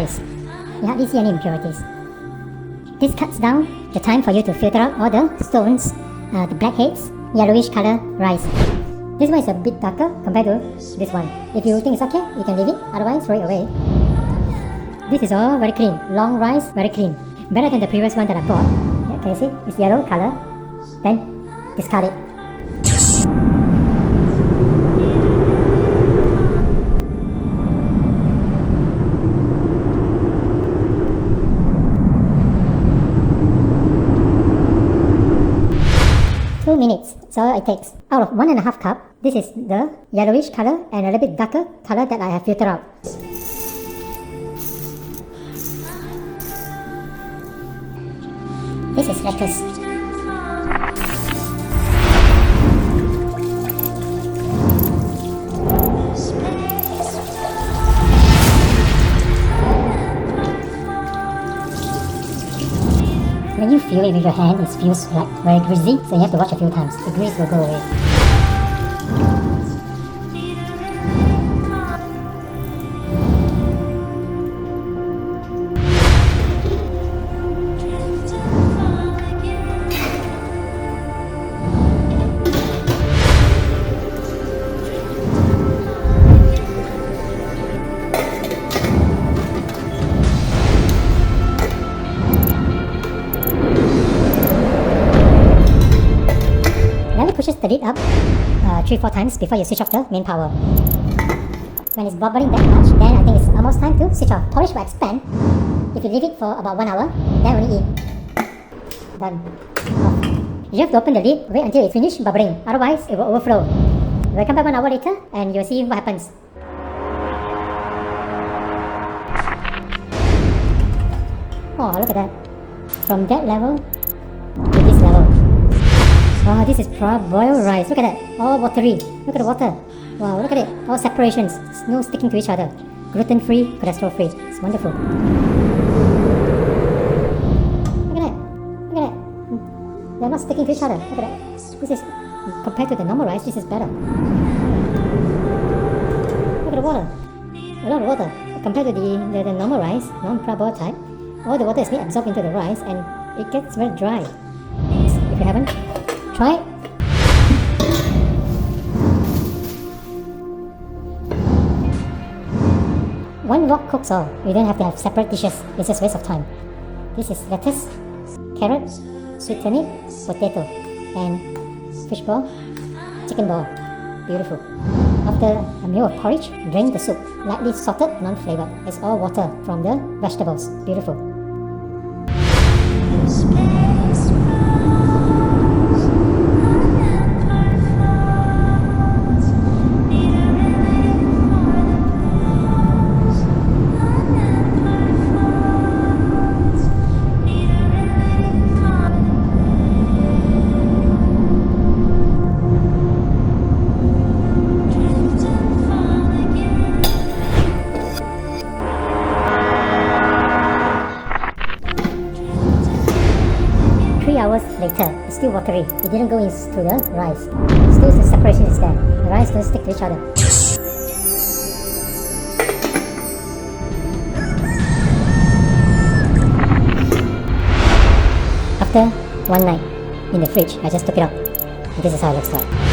rice. You hardly see any impurities. This cuts down the time for you to filter out all the stones, the blackheads, yellowish color rice. This one is a bit darker compared to this one. If you think it's okay, you can leave it, otherwise throw it away. This is all very clean, long rice, very clean. Better than the previous one that I bought. Yeah, can you see? It's yellow color. Then discard it. Minutes, so it takes. Out of 1.5 cup, this is the yellowish color and a little bit darker color that I have filtered out. This is lettuce. When you feel it with your hand, it feels like very greasy, so you have to wash a few times. The grease will go away. Pushes the lid up 3-4 times before you switch off the main power. When it's bubbling that much, then I think it's almost time to switch off. Porridge will expand if you leave it for about 1 hour, then only eat. Done. Off. You have to open the lid, wait until it's finished bubbling, otherwise it will overflow. We'll come back 1 hour later and you'll see what happens. Oh, look at that. From that level to this level. Wow, this is Praboil rice. Look at that. All watery. Look at the water. Wow, look at it. All separations. It's no sticking to each other. Gluten-free, cholesterol-free. It's wonderful. Look at that. Look at that. They're not sticking to each other. Look at that. This is, compared to the normal rice, this is better. Look at the water. A lot of water. Compared to the normal rice, non-Praboil type, all the water is being absorbed into the rice and it gets very dry. If you haven't, try it. One wok cooks all. You don't have to have separate dishes. It's just waste of time. This is lettuce, carrot, sweet turnip, potato, and fish ball, chicken ball. Beautiful. After a meal of porridge, drain the soup. Lightly salted, non-flavored. It's all water from the vegetables. Beautiful. Hours later, it's still watery. It didn't go into the rice. Still the separation is there. The rice don't stick to each other. After one night in the fridge, I just took it out. This is how it looks like.